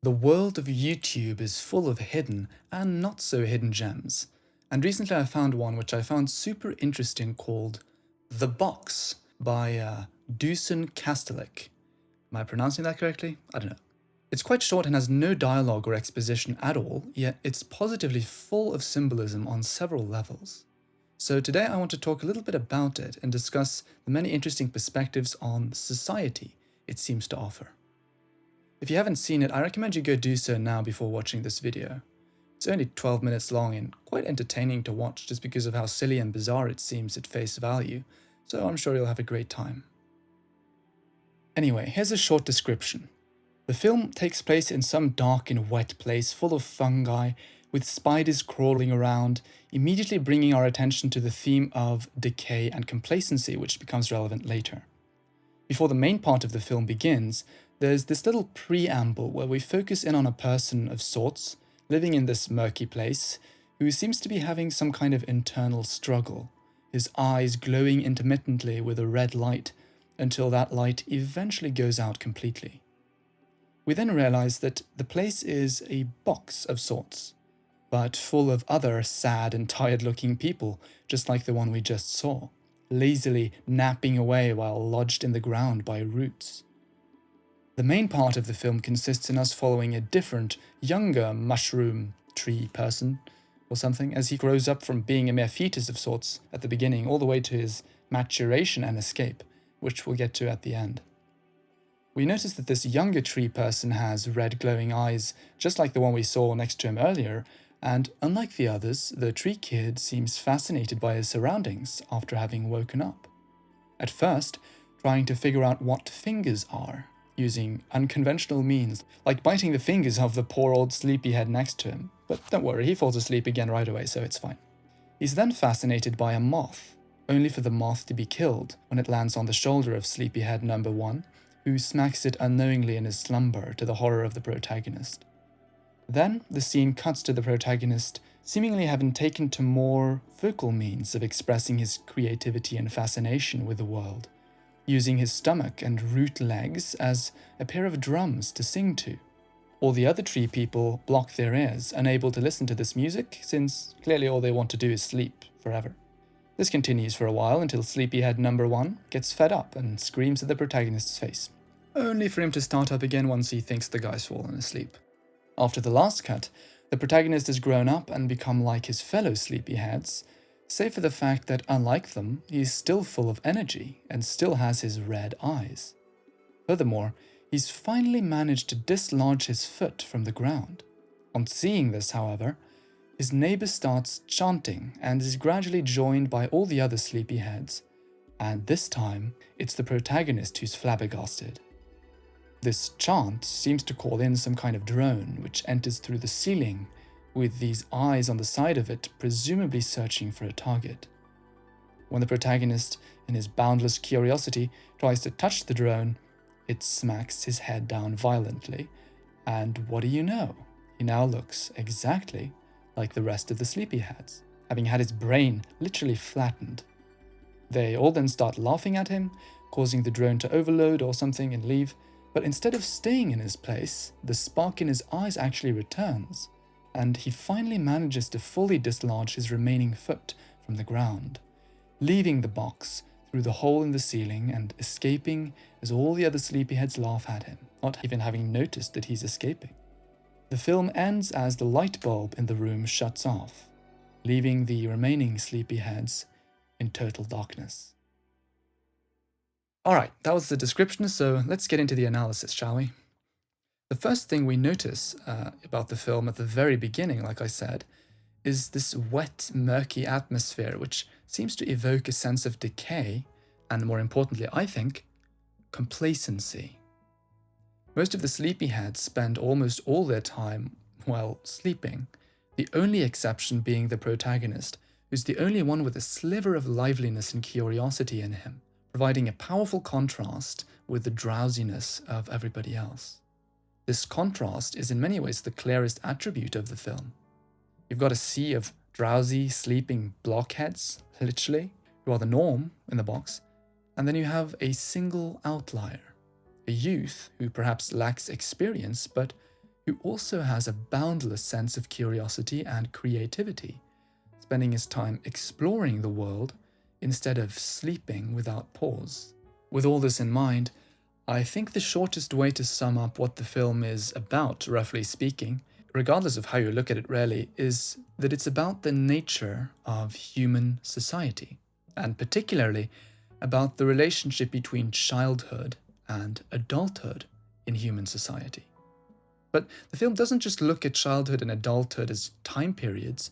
The world of YouTube is full of hidden and not so hidden gems, and recently I found one which I found super interesting called The Box by Dusan Kastelik. Am I pronouncing that correctly? I don't know. It's quite short and has no dialogue or exposition at all, yet it's positively full of symbolism on several levels. So today I want to talk a little bit about it and discuss the many interesting perspectives on society it seems to offer. If you haven't seen it, I recommend you go do so now before watching this video. It's only 12 minutes long and quite entertaining to watch just because of how silly and bizarre it seems at face value, so I'm sure you'll have a great time. Anyway, here's a short description. The film takes place in some dark and wet place full of fungi, with spiders crawling around, immediately bringing our attention to the theme of decay and complacency, which becomes relevant later. Before the main part of the film begins, there's this little preamble where we focus in on a person of sorts, living in this murky place, who seems to be having some kind of internal struggle, his eyes glowing intermittently with a red light, until that light eventually goes out completely. We then realize that the place is a box of sorts, but full of other sad and tired-looking people, just like the one we just saw, lazily napping away while lodged in the ground by roots. The main part of the film consists in us following a different, younger mushroom tree person or something as he grows up from being a mere fetus of sorts at the beginning all the way to his maturation and escape, which we'll get to at the end. We notice that this younger tree person has red glowing eyes, just like the one we saw next to him earlier, and unlike the others, the tree kid seems fascinated by his surroundings after having woken up. At first, trying to figure out what fingers are, using unconventional means, like biting the fingers of the poor old sleepyhead next to him. But don't worry, he falls asleep again right away, so it's fine. He's then fascinated by a moth, only for the moth to be killed when it lands on the shoulder of sleepyhead number 1, who smacks it unknowingly in his slumber to the horror of the protagonist. Then, the scene cuts to the protagonist seemingly having taken to more vocal means of expressing his creativity and fascination with the world, using his stomach and root legs as a pair of drums to sing to. All the other tree people block their ears, unable to listen to this music, since clearly all they want to do is sleep forever. This continues for a while until sleepyhead number 1 gets fed up and screams at the protagonist's face, only for him to start up again once he thinks the guy's fallen asleep. After the last cut, the protagonist has grown up and become like his fellow sleepyheads, save for the fact that, unlike them, he's still full of energy and still has his red eyes. Furthermore, he's finally managed to dislodge his foot from the ground. On seeing this, however, his neighbor starts chanting and is gradually joined by all the other sleepyheads, and this time, it's the protagonist who's flabbergasted. This chant seems to call in some kind of drone which enters through the ceiling, with these eyes on the side of it presumably searching for a target. When the protagonist, in his boundless curiosity, tries to touch the drone, it smacks his head down violently, and what do you know? He now looks exactly like the rest of the sleepyheads, having had his brain literally flattened. They all then start laughing at him, causing the drone to overload or something and leave, but instead of staying in his place, the spark in his eyes actually returns, and he finally manages to fully dislodge his remaining foot from the ground, leaving the box through the hole in the ceiling and escaping as all the other sleepyheads laugh at him, not even having noticed that he's escaping. The film ends as the light bulb in the room shuts off, leaving the remaining sleepyheads in total darkness. Alright, that was the description, so let's get into the analysis, shall we? The first thing we notice about the film at the very beginning, like I said, is this wet, murky atmosphere which seems to evoke a sense of decay, and more importantly, I think, complacency. Most of the sleepyheads spend almost all their time, well, sleeping, the only exception being the protagonist, who's the only one with a sliver of liveliness and curiosity in him, providing a powerful contrast with the drowsiness of everybody else. This contrast is in many ways the clearest attribute of the film. You've got a sea of drowsy, sleeping blockheads, literally, who are the norm in the box, and then you have a single outlier, a youth who perhaps lacks experience but who also has a boundless sense of curiosity and creativity, spending his time exploring the world instead of sleeping without pause. With all this in mind, I think the shortest way to sum up what the film is about, roughly speaking, regardless of how you look at it really, is that it's about the nature of human society, and particularly about the relationship between childhood and adulthood in human society. But the film doesn't just look at childhood and adulthood as time periods,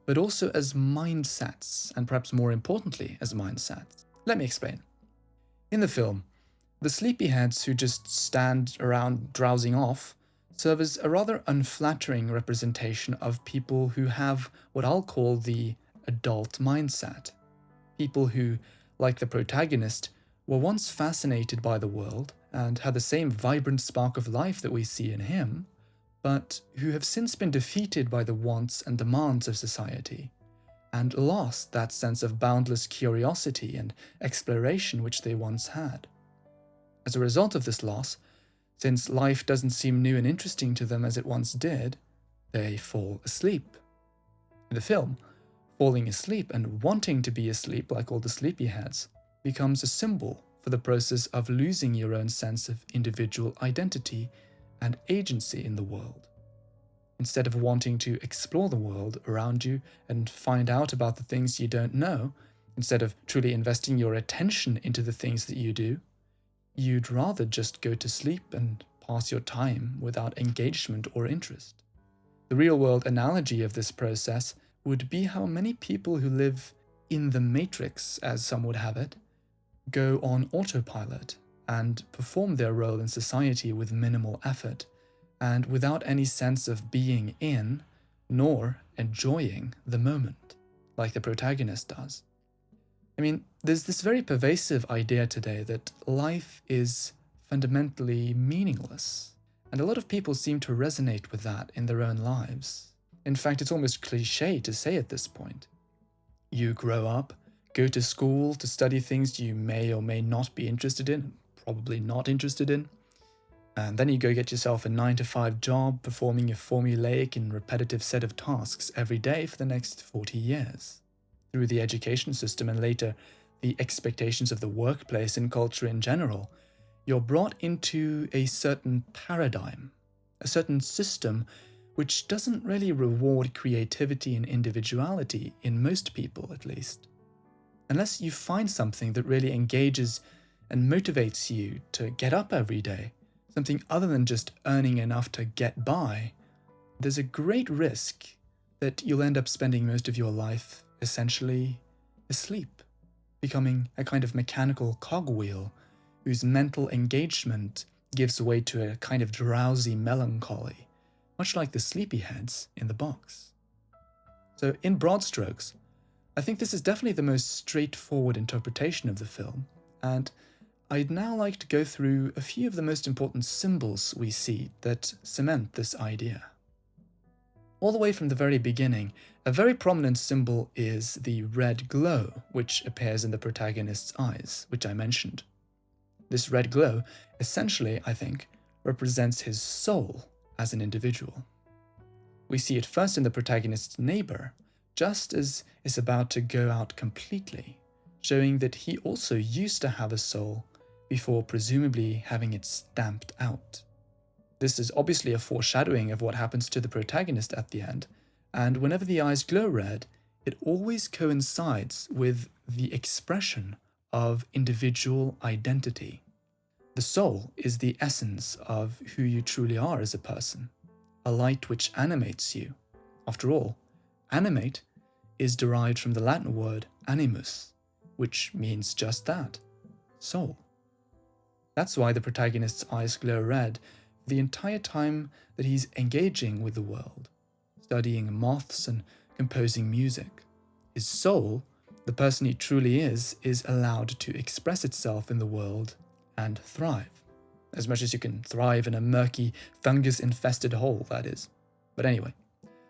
but also as mindsets, and perhaps more importantly, as mindsets. Let me explain. In the film, the sleepyheads who just stand around drowsing off serve as a rather unflattering representation of people who have what I'll call the adult mindset. People who, like the protagonist, were once fascinated by the world and had the same vibrant spark of life that we see in him, but who have since been defeated by the wants and demands of society, and lost that sense of boundless curiosity and exploration which they once had. As a result of this loss, since life doesn't seem new and interesting to them as it once did, they fall asleep. In the film, falling asleep and wanting to be asleep like all the sleepyheads becomes a symbol for the process of losing your own sense of individual identity and agency in the world. Instead of wanting to explore the world around you and find out about the things you don't know, instead of truly investing your attention into the things that you do, you'd rather just go to sleep and pass your time without engagement or interest. The real-world analogy of this process would be how many people who live in the matrix, as some would have it, go on autopilot and perform their role in society with minimal effort and without any sense of being in nor enjoying the moment, like the protagonist does. I mean, there's this very pervasive idea today that life is fundamentally meaningless, and a lot of people seem to resonate with that in their own lives. In fact, it's almost cliché to say at this point. You grow up, go to school to study things you may or may not be interested in, probably not interested in, and then you go get yourself a 9-to-5 job performing a formulaic and repetitive set of tasks every day for the next 40 years. Through the education system and later the expectations of the workplace and culture in general, you're brought into a certain paradigm, a certain system which doesn't really reward creativity and individuality, in most people at least. Unless you find something that really engages and motivates you to get up every day, something other than just earning enough to get by, there's a great risk that you'll end up spending most of your life essentially asleep, becoming a kind of mechanical cogwheel whose mental engagement gives way to a kind of drowsy melancholy, much like the sleepyheads in the box. So in broad strokes, I think this is definitely the most straightforward interpretation of the film, and I'd now like to go through a few of the most important symbols we see that cement this idea. All the way from the very beginning, a very prominent symbol is the red glow, which appears in the protagonist's eyes, which I mentioned. This red glow, essentially, I think, represents his soul as an individual. We see it first in the protagonist's neighbor, just as is about to go out completely, showing that he also used to have a soul before presumably having it stamped out. This is obviously a foreshadowing of what happens to the protagonist at the end, and whenever the eyes glow red, it always coincides with the expression of individual identity. The soul is the essence of who you truly are as a person, a light which animates you. After all, animate is derived from the Latin word animus, which means just that, soul. That's why the protagonist's eyes glow red the entire time that he's engaging with the world, studying moths and composing music. His soul, the person he truly is allowed to express itself in the world and thrive. As much as you can thrive in a murky, fungus-infested hole, that is. But anyway,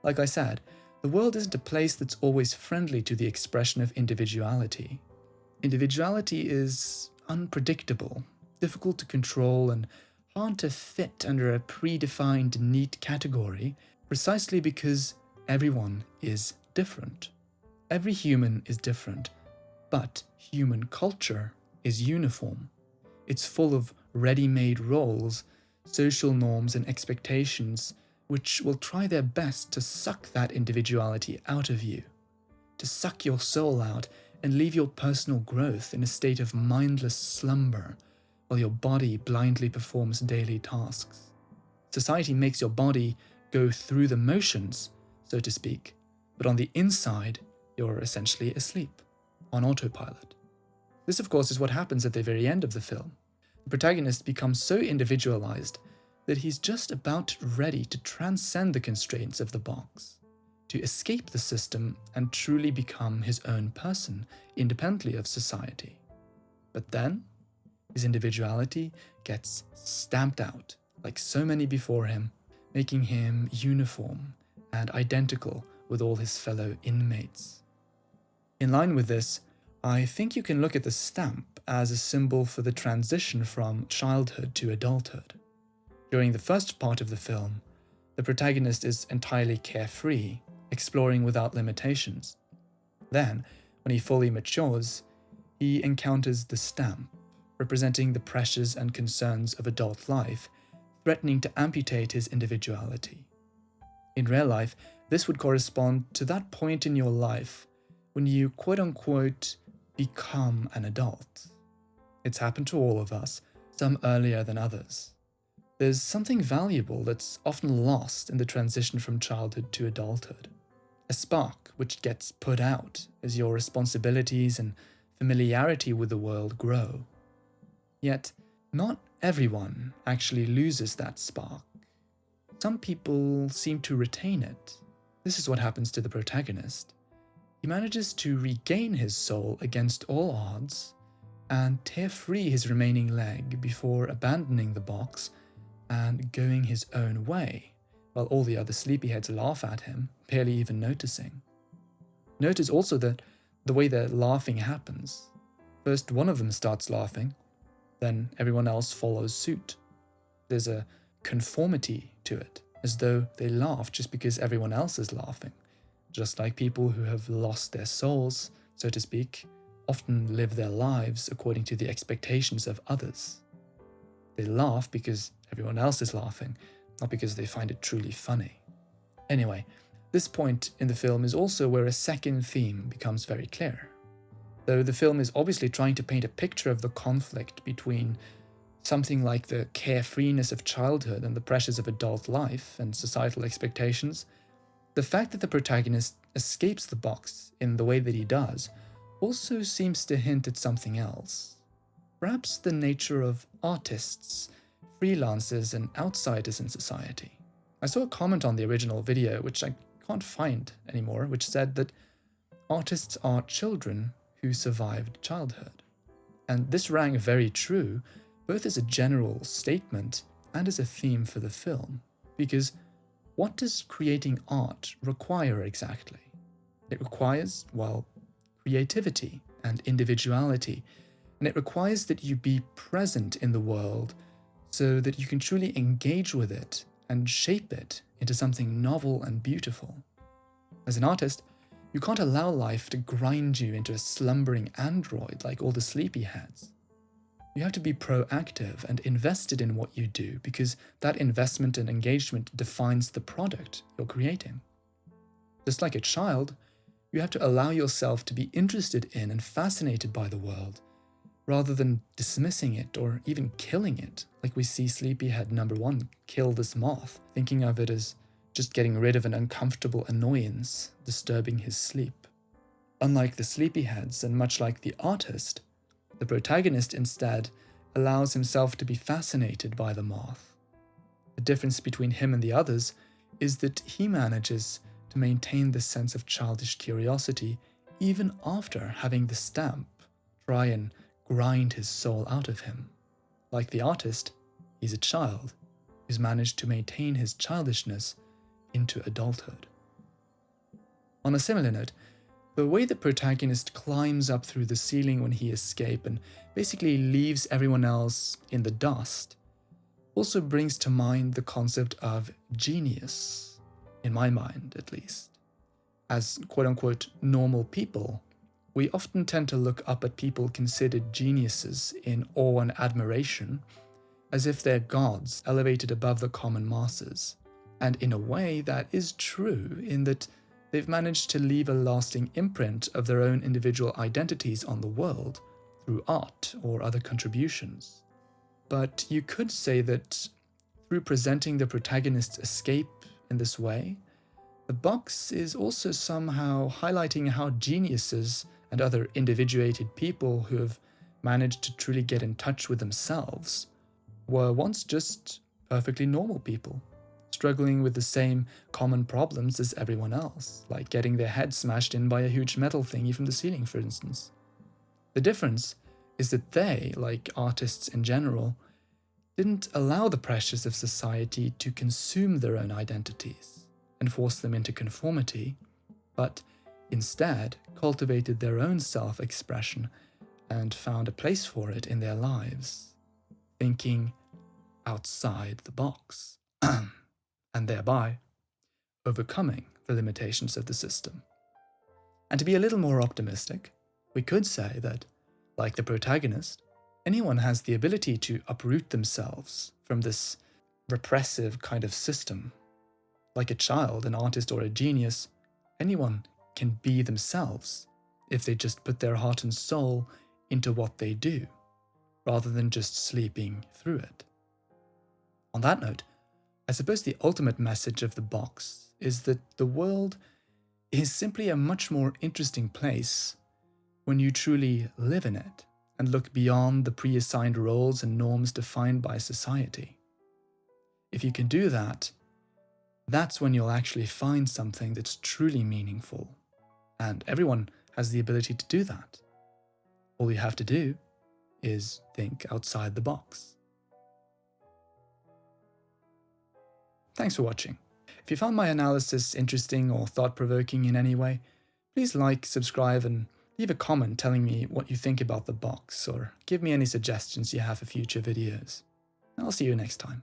like I said, the world isn't a place that's always friendly to the expression of individuality. Individuality is unpredictable, difficult to control, and hard to fit under a predefined neat category precisely because everyone is different. Every human is different, but human culture is uniform. It's full of ready-made roles, social norms and expectations which will try their best to suck that individuality out of you, to suck your soul out and leave your personal growth in a state of mindless slumber while your body blindly performs daily tasks. Society makes your body go through the motions, so to speak, but on the inside, you're essentially asleep, on autopilot. This, of course, is what happens at the very end of the film. The protagonist becomes so individualized that he's just about ready to transcend the constraints of the box, to escape the system and truly become his own person, independently of society. But then, his individuality gets stamped out, like so many before him, making him uniform and identical with all his fellow inmates. In line with this, I think you can look at the stamp as a symbol for the transition from childhood to adulthood. During the first part of the film, the protagonist is entirely carefree, exploring without limitations. Then, when he fully matures, he encounters the stamp, representing the pressures and concerns of adult life, threatening to amputate his individuality. In real life, this would correspond to that point in your life when you quote-unquote become an adult. It's happened to all of us, some earlier than others. There's something valuable that's often lost in the transition from childhood to adulthood. A spark which gets put out as your responsibilities and familiarity with the world grow. Yet, not everyone actually loses that spark. Some people seem to retain it. This is what happens to the protagonist. He manages to regain his soul against all odds and tear free his remaining leg before abandoning the box and going his own way, while all the other sleepyheads laugh at him, barely even noticing. Notice also that the way their laughing happens. First one of them starts laughing, then everyone else follows suit. There's a conformity to it, as though they laugh just because everyone else is laughing. Just like people who have lost their souls, so to speak, often live their lives according to the expectations of others. They laugh because everyone else is laughing, not because they find it truly funny. Anyway, this point in the film is also where a second theme becomes very clear. Though the film is obviously trying to paint a picture of the conflict between something like the carefreeness of childhood and the pressures of adult life and societal expectations, the fact that the protagonist escapes the box in the way that he does also seems to hint at something else. Perhaps the nature of artists, freelancers, and outsiders in society. I saw a comment on the original video, which I can't find anymore, which said that artists are children who survived childhood. And this rang very true, both as a general statement and as a theme for the film, because what does creating art require exactly? It requires, well, creativity and individuality, and it requires that you be present in the world so that you can truly engage with it and shape it into something novel and beautiful. As an artist, you can't allow life to grind you into a slumbering android like all the sleepyheads. You have to be proactive and invested in what you do because that investment and engagement defines the product you're creating. Just like a child, you have to allow yourself to be interested in and fascinated by the world, rather than dismissing it or even killing it, like we see Sleepyhead number 1 kill this moth, thinking of it as just getting rid of an uncomfortable annoyance disturbing his sleep. Unlike the sleepyheads and much like the artist, the protagonist instead allows himself to be fascinated by the moth. The difference between him and the others is that he manages to maintain this sense of childish curiosity even after having the stamp try and grind his soul out of him. Like the artist, he's a child who's managed to maintain his childishness into adulthood. On a similar note, the way the protagonist climbs up through the ceiling when he escapes and basically leaves everyone else in the dust also brings to mind the concept of genius, in my mind at least. As quote-unquote normal people, we often tend to look up at people considered geniuses in awe and admiration, as if they're gods elevated above the common masses. And in a way, that is true in that they've managed to leave a lasting imprint of their own individual identities on the world through art or other contributions. But you could say that through presenting the protagonist's escape in this way, the box is also somehow highlighting how geniuses and other individuated people who have managed to truly get in touch with themselves were once just perfectly normal people, struggling with the same common problems as everyone else, like getting their head smashed in by a huge metal thingy from the ceiling, for instance. The difference is that they, like artists in general, didn't allow the pressures of society to consume their own identities and force them into conformity, but instead cultivated their own self-expression and found a place for it in their lives, thinking outside the box, and thereby overcoming the limitations of the system. And to be a little more optimistic, we could say that, like the protagonist, anyone has the ability to uproot themselves from this repressive kind of system. Like a child, an artist, or a genius, anyone can be themselves if they just put their heart and soul into what they do, rather than just sleeping through it. On that note, I suppose the ultimate message of the box is that the world is simply a much more interesting place when you truly live in it and look beyond the pre-assigned roles and norms defined by society. If you can do that, that's when you'll actually find something that's truly meaningful, and everyone has the ability to do that. All you have to do is think outside the box. Thanks for watching. If you found my analysis interesting or thought-provoking in any way, please like, subscribe, and leave a comment telling me what you think about the box, or give me any suggestions you have for future videos. I'll see you next time.